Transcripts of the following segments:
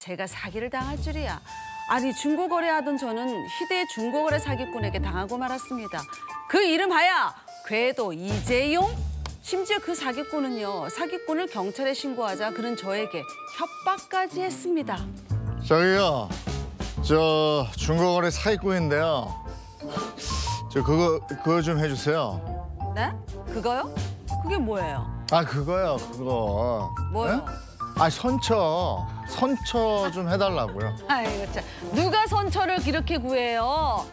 제가 사기를 당할 줄이야. 아니 중고거래하던 저는 희대 중고거래 사기꾼에게 당하고 말았습니다. 그 이름 하야 궤도 이재용? 심지어 그 사기꾼은요. 사기꾼을 경찰에 신고하자 그는 저에게 협박까지 했습니다. 저기요. 저 중고거래 사기꾼인데요. 저 그거 좀 해주세요. 네? 그거요? 그게 뭐예요? 아 그거요 그거. 뭐요? 아 선처 좀 해달라고요. 아이고 참 누가 선처를 이렇게 구해요?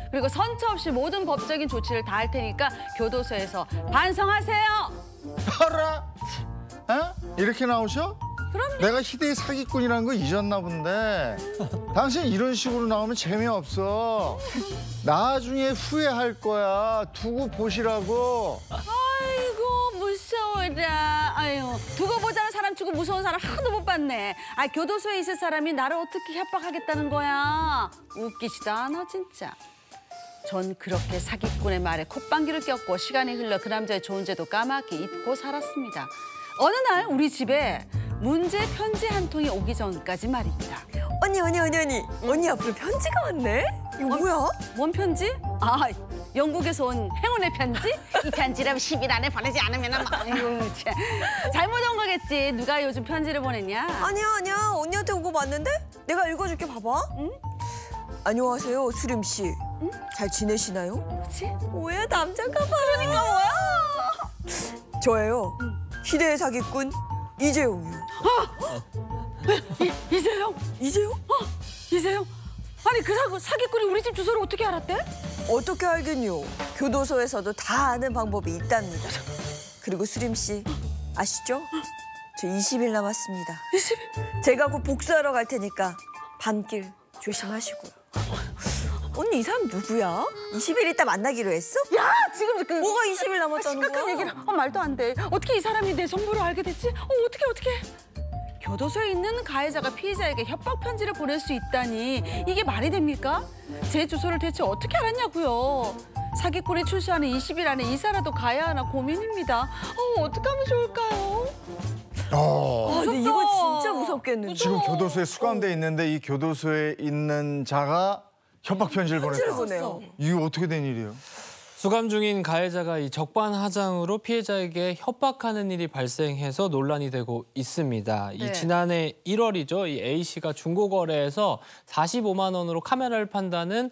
그리고 선처 없이 모든 법적인 조치를 다 할 테니까 교도소에서 반성하세요. 알아? 이렇게 나오셔? 그럼요. 내가 희대의 사기꾼이라는 거 잊었나 본데 당신 이런 식으로 나오면 재미없어. 나중에 후회할 거야. 두고 보시라고. 아이고 무서워라. 아유 두고 보자는 사람 치고 무서운 사람 하나도 못 봤네. 아 교도소에 있을 사람이 나를 어떻게 협박하겠다는 거야. 웃기지도 않아 진짜. 전 그렇게 사기꾼의 말에 콧방귀를 꼈고 시간이 흘러 그 남자의 존재도 까맣게 잊고 살았습니다. 어느 날 우리 집에 문제 편지 한 통이 오기 전까지 말입니다. 언니 앞으로 편지가 왔네? 이거 뭐야? 뭔 편지? 아 영국에서 온 행운의 편지? 이 편지를 10일 안에 보내지 않으면 아이고 참. 잘못 온 거겠지. 누가 요즘 편지를 보냈냐? 아니야 언니한테 온 거 맞는데? 내가 읽어줄게 봐봐. 응? 안녕하세요 수림 씨. 응? 잘 지내시나요? 뭐지? 뭐야 남자가 봐. 그러니까 뭐야? 저예요. 희대의 사기꾼 이재용이요. 이재용? 이재용? 이재용? 아니 그 사기꾼이 우리 집 주소를 어떻게 알았대? 어떻게 알겠뇨? 교도소에서도 다 아는 방법이 있답니다. 그리고 수림 씨 아시죠? 저 20일 남았습니다. 20일? 제가 곧 복수하러 갈 테니까 밤길 조심하시고요. 언니 이 사람 누구야? 20일 있다 만나기로 했어? 야 지금 그 뭐가 20일 남았다는 거야? 심각한 얘기를 말도 안 돼. 어떻게 이 사람이 내 정보를 알게 됐지? 어떻게? 교도소에 있는 가해자가 피해자에게 협박 편지를 보낼 수 있다니 이게 말이 됩니까? 제 주소를 대체 어떻게 알았냐고요. 사기꾼이 출소하는 20일 안에 이사라도 가야 하나 고민입니다. 어떻게 하면 좋을까요? 근데 이거 진짜 무섭겠는데. 지금 교도소에 수감돼 있는데 이 교도소에 있는 자가 협박 편지를 보냈다. 보내요. 이거 어떻게 된 일이에요? 수감 중인 가해자가 이 적반하장으로 피해자에게 협박하는 일이 발생해서 논란이 되고 있습니다. 네. 이 지난해 1월이죠. 이 A 씨가 중고거래에서 45만 원으로 카메라를 판다는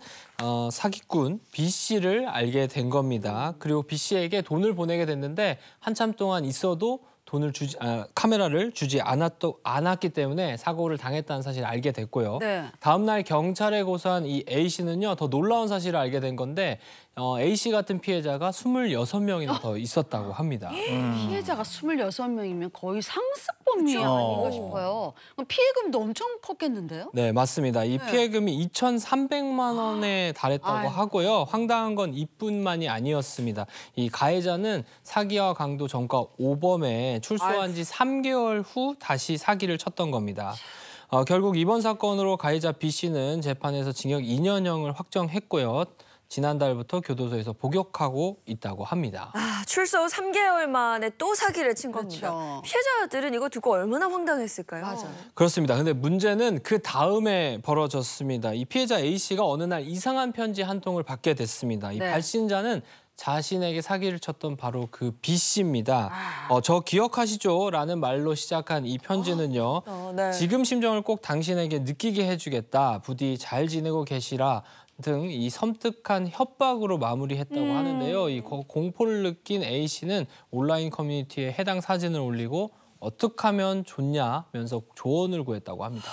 사기꾼 B 씨를 알게 된 겁니다. 그리고 B 씨에게 돈을 보내게 됐는데 한참 동안 있어도 카메라를 주지 않았기 때문에 사고를 당했다는 사실을 알게 됐고요. 네. 다음 날 경찰에 고소한 이 A 씨는요, 더 놀라운 사실을 알게 된 건데 A 씨 같은 피해자가 26명이나 더 있었다고 합니다. 피해자가 26명이면 거의 상습범이 아닌가 싶어요. 그럼 피해금도 엄청 컸겠는데요? 네, 맞습니다. 이 피해금이 2,300만 원에 달했다고 하고요. 황당한 건 이뿐만이 아니었습니다. 이 가해자는 사기와 강도 전과 5범에 출소한 지 3개월 후 다시 사기를 쳤던 겁니다. 결국 이번 사건으로 가해자 B 씨는 재판에서 징역 2년형을 확정했고요. 지난달부터 교도소에서 복역하고 있다고 합니다. 출소 후 3개월 만에 또 사기를 친 겁니다. 그렇죠. 피해자들은 이거 듣고 얼마나 황당했을까요? 맞아요. 그렇습니다. 근데 문제는 그 다음에 벌어졌습니다. 이 피해자 A 씨가 어느 날 이상한 편지 한 통을 받게 됐습니다. 이 네. 발신자는 자신에게 사기를 쳤던 바로 그 B 씨입니다. 저 기억하시죠? 라는 말로 시작한 이 편지는요. 네. 지금 심정을 꼭 당신에게 느끼게 해주겠다. 부디 잘 지내고 계시라. 등 이 섬뜩한 협박으로 마무리했다고 하는데요. 이 공포를 느낀 A 씨는 온라인 커뮤니티에 해당 사진을 올리고 어떻게 하면 좋냐면서 조언을 구했다고 합니다.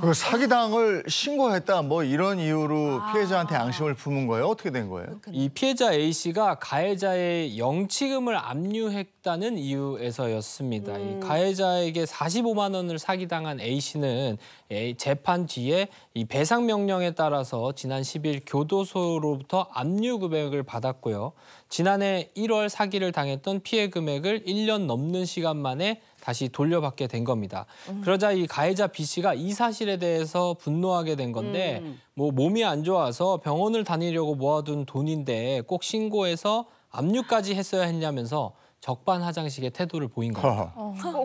그 사기당을 신고했다 뭐 이런 이유로 피해자한테 양심을 품은 거예요? 어떻게 된 거예요? 이 피해자 A 씨가 가해자의 영치금을 압류했다는 이유에서였습니다. 이 가해자에게 45만 원을 사기당한 A 씨는 재판 뒤에 이 배상 명령에 따라서 지난 10일 교도소로부터 압류 금액을 받았고요. 지난해 1월 사기를 당했던 피해 금액을 1년 넘는 시간 만에 다시 돌려받게 된 겁니다. 그러자 이 가해자 B 씨가 이 사실에 대해서 분노하게 된 건데 뭐 몸이 안 좋아서 병원을 다니려고 모아둔 돈인데 꼭 신고해서 압류까지 했어야 했냐면서 적반하장식의 태도를 보인 겁니다.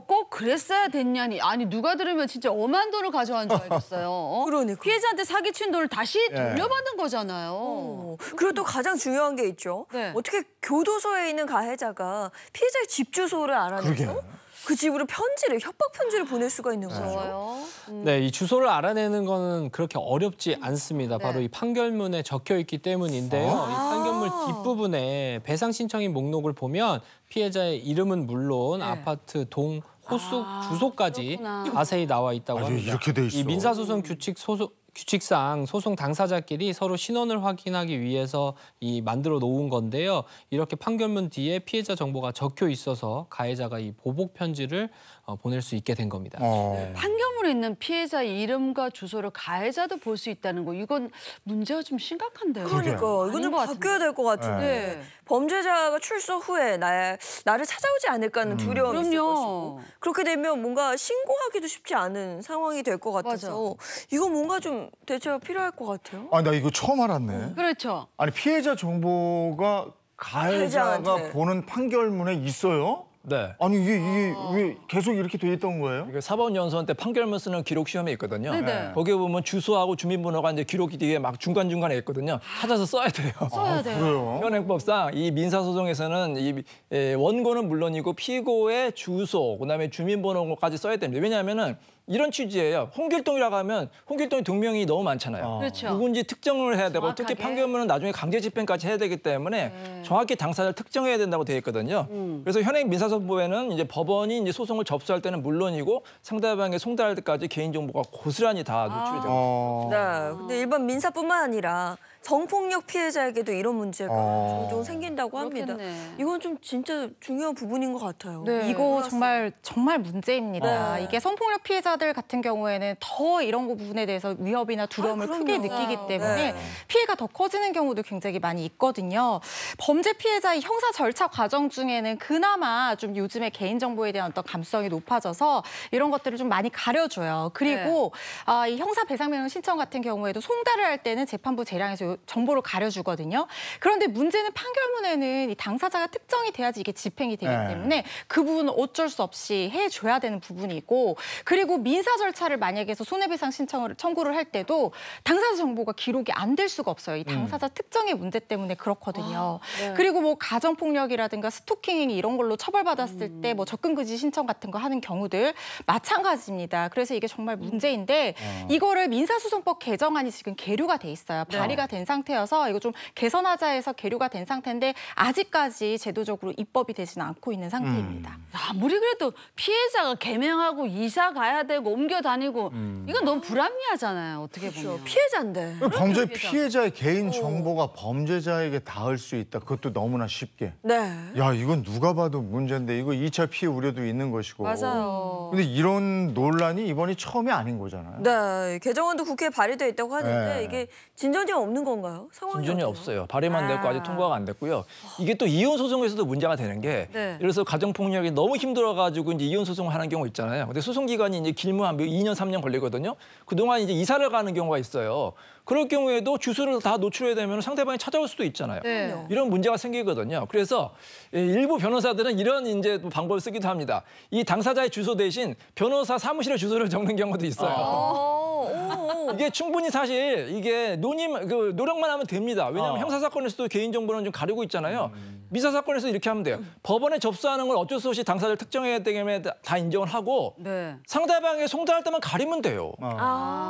꼭 그랬어야 됐냐니. 아니 누가 들으면 진짜 엄한 돈을 가져간 줄 알겠어요. 그러니까. 피해자한테 사기친 돈을 다시 돌려받은 거잖아요. 그리고 또 가장 중요한 게 있죠. 네. 어떻게 교도소에 있는 가해자가 피해자의 집 주소를 알아내서 그 집으로 협박 편지를 보낼 수가 있는 거죠. 무서워요. 네, 이 주소를 알아내는 거는 그렇게 어렵지 않습니다. 바로 이 판결문에 적혀 있기 때문인데요. 이 판결문 뒷부분에 배상 신청인 목록을 보면 피해자의 이름은 물론 아파트, 동, 호수, 주소까지 그렇구나. 자세히 나와 있다고 합니다. 이렇게 돼 있어. 이 민사소송 규칙상 소송 당사자끼리 서로 신원을 확인하기 위해서 만들어 놓은 건데요. 이렇게 판결문 뒤에 피해자 정보가 적혀 있어서 가해자가 이 보복 편지를 보낼 수 있게 된 겁니다. 판결문에 있는 피해자 이름과 주소를 가해자도 볼 수 있다는 거 이건 문제가 좀 심각한데요. 그러니까 이건 아닌 좀 것 같은데. 바뀌어야 될 것 같은데 네. 범죄자가 출소 후에 나를 찾아오지 않을까 하는 두려움이 있을 그럼요. 것이고 그렇게 되면 뭔가 신고하기도 쉽지 않은 상황이 될 것 같아서 이거 뭔가 좀 대처가 필요할 것 같아요. 아, 나 이거 처음 알았네. 그렇죠. 아니, 피해자 정보가 가해자가 가해자한테. 보는 판결문에 있어요? 네. 아니, 이게 왜 계속 이렇게 돼 있던 거예요? 이게 사법연수원 때 판결문 쓰는 기록 시험이 있거든요. 네네. 거기에 보면 주소하고 주민번호가 이제 기록이 뒤에 막 중간중간에 있거든요. 찾아서 써야 돼요. 써야 돼요. 그래요? 현행법상 이 민사소송에서는 원고는 물론이고 피고의 주소, 그다음에 주민번호까지 써야 됩니다. 왜냐하면은 이런 취지예요. 홍길동이라고 하면 홍길동의 동명이 너무 많잖아요. 그렇죠. 누군지 특정을 해야 되고 정확하게. 특히 판결문은 나중에 강제 집행까지 해야 되기 때문에 정확히 당사자를 특정해야 된다고 되어 있거든요. 그래서 현행 민사소송법에는 이제 법원이 이제 소송을 접수할 때는 물론이고 상대방의 송달할 때까지 개인 정보가 고스란히 다 노출이 되고 네. 근데 일반 민사뿐만 아니라 성폭력 피해자에게도 이런 문제가 종종 생긴다고 합니다. 그렇겠네. 이건 좀 진짜 중요한 부분인 것 같아요. 네. 이거 정말 문제입니다. 네. 이게 성폭력 피해자들 같은 경우에는 더 이런 부분에 대해서 위협이나 두려움을 그럼요. 크게 느끼기 때문에 네. 피해가 더 커지는 경우도 굉장히 많이 있거든요. 범죄 피해자의 형사 절차 과정 중에는 그나마 좀 요즘에 개인정보에 대한 어떤 감수성이 높아져서 이런 것들을 좀 많이 가려줘요. 그리고 이 형사배상명령 신청 같은 경우에도 송달을 할 때는 재판부 재량에서 정보를 가려주거든요. 그런데 문제는 판결문에는 이 당사자가 특정이 돼야지 이게 집행이 되기 때문에 그 부분은 어쩔 수 없이 해줘야 되는 부분이고 그리고 민사 절차를 만약에 해서 손해배상 신청을 청구를 할 때도 당사자 정보가 기록이 안 될 수가 없어요. 이 당사자 특정의 문제 때문에 그렇거든요. 그리고 뭐 가정폭력이라든가 스토킹 행위 이런 걸로 처벌받았을 때 뭐 접근금지 신청 같은 거 하는 경우들 마찬가지입니다. 그래서 이게 정말 문제인데 이거를 민사소송법 개정안이 지금 계류가 돼 있어요. 발의가 된 상태여서 이거 좀 개선하자 해서 계류가 된 상태인데 아직까지 제도적으로 입법이 되지는 않고 있는 상태입니다. 아무리 그래도 피해자가 개명하고 이사 가야 되고 옮겨 다니고 이건 너무 불합리하잖아요. 어떻게 보면. 피해자인데. 범죄 피해자의 개인 정보가 범죄자에게 닿을 수 있다. 그것도 너무나 쉽게. 네. 야, 이건 누가 봐도 문제인데 이거 2차 피해 우려도 있는 것이고. 맞아요. 근데 이런 논란이 이번이 처음이 아닌 거잖아요. 네. 개정안도 국회에 발의돼 있다고 하는데 네. 이게 진전이 없는 건가요? 상황이 진전이 어때요? 없어요. 발의만 됐고 아직 통과가 안 됐고요. 이게 또 이혼 소송에서도 문제가 되는 게 네. 예를 들어서 가정 폭력이 너무 힘들어가지고 이제 이혼 소송을 하는 경우 있잖아요. 근데 소송 기간이 이제 길면 한 2년 3년 걸리거든요. 그동안 이제 이사를 가는 경우가 있어요. 그럴 경우에도 주소를 다 노출해야 되면 상대방이 찾아올 수도 있잖아요. 네. 이런 문제가 생기거든요. 그래서 일부 변호사들은 이런 이제 방법을 쓰기도 합니다. 이 당사자의 주소 대신 변호사 사무실의 주소를 적는 경우도 있어요. 이게 충분히 사실 이게 노력만 하면 됩니다. 왜냐하면 형사 사건에서도 개인 정보는 좀 가리고 있잖아요. 민사 사건에서 이렇게 하면 돼요. 법원에 접수하는 걸 어쩔 수 없이 당사자를 특정해야 되기 때문에 다 인정을 하고 네. 상대방의 송달할 때만 가리면 돼요.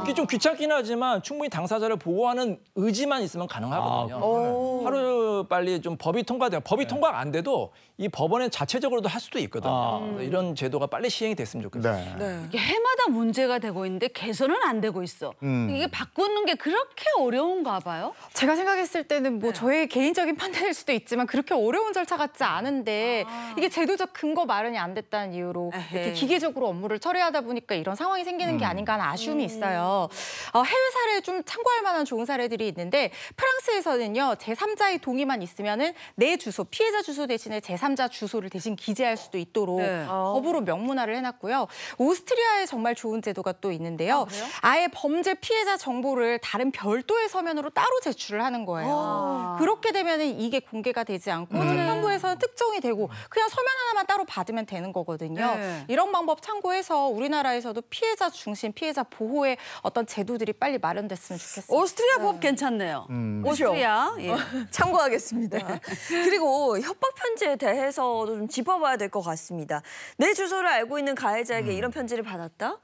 이게 좀 귀찮긴 하지만 충분히 당사자를 보호하는 의지만 있으면 가능하거든요. 하루 빨리 좀 법이 통과돼요. 법이 통과가 안 돼도 이 법원에 자체적으로도 할 수도 있거든요. 이런 제도가 빨리 시행이 됐으면 좋겠어요. 네. 네. 이게 해마다 문제가 되고 있는데 개선은 안 되고 있어. 이게 바꾸는 게 그렇게 어려운가 봐요? 제가 생각했을 때는 뭐 저의 개인적인 판단일 수도 있지만 그렇게 어려운 절차 같지 않은데 이게 제도적 근거 마련이 안 됐다는 이유로 이렇게 기계적으로 업무를 처리하다 보니까 이런 상황이 생기는 게 아닌가 하는 아쉬움이 있어요. 해외 사례 좀 참고할 만한 좋은 사례들이 있는데 프랑스 스위스에서는요, 제3자의 동의만 있으면은 내 주소, 피해자 주소 대신에 제3자 주소를 대신 기재할 수도 있도록 네. 법으로 명문화를 해놨고요. 오스트리아에 정말 좋은 제도가 또 있는데요. 아예 범죄 피해자 정보를 다른 별도의 서면으로 따로 제출을 하는 거예요. 그렇게 되면은 이게 공개가 되지 않고 재판부에서는 특정이 되고 그냥 서면 하나만 따로 받으면 되는 거거든요. 네. 이런 방법 참고해서 우리나라에서도 피해자 중심, 피해자 보호의 어떤 제도들이 빨리 마련됐으면 좋겠습니다. 오스트리아 법 괜찮네요. 오스트리아. 예. 참고하겠습니다. 그리고 협박 편지에 대해서도 좀 짚어봐야 될 것 같습니다. 내 주소를 알고 있는 가해자에게 이런 편지를 받았다?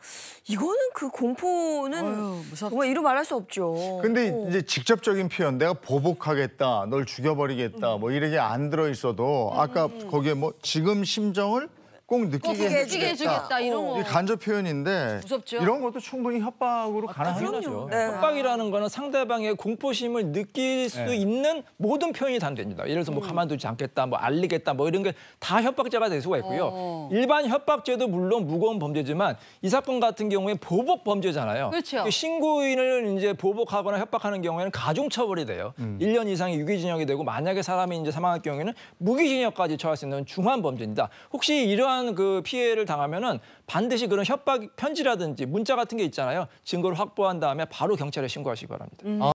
이거는 그 공포는 정말 이루 말할 수 없죠. 근데 이제 직접적인 표현, 내가 보복하겠다, 널 죽여버리겠다, 뭐 이렇게 안 들어 있어도 아까 거기에 뭐 지금 심정을 꼭 느끼게 해주겠다 이런 거. 이게 간접 표현인데 무섭죠? 이런 것도 충분히 협박으로 가능하죠. 당연하죠. 네. 협박이라는 거는 상대방의 공포심을 느낄 수 있는 모든 표현이 다 됩니다. 예를 들어서 뭐 가만두지 않겠다, 뭐 알리겠다, 뭐 이런 게 다 협박죄가 될 수가 있고요. 일반 협박죄도 물론 무거운 범죄지만 이 사건 같은 경우에 보복 범죄잖아요. 그렇죠. 신고인을 이제 보복하거나 협박하는 경우에는 가중처벌이 돼요. 1년 이상의 유기징역이 되고 만약에 사람이 이제 사망할 경우에는 무기징역까지 처할 수 있는 중한 범죄입니다. 혹시 이러한 그 피해를 당하면은 반드시 그런 협박 편지라든지 문자 같은 게 있잖아요. 증거를 확보한 다음에 바로 경찰에 신고하시기 바랍니다.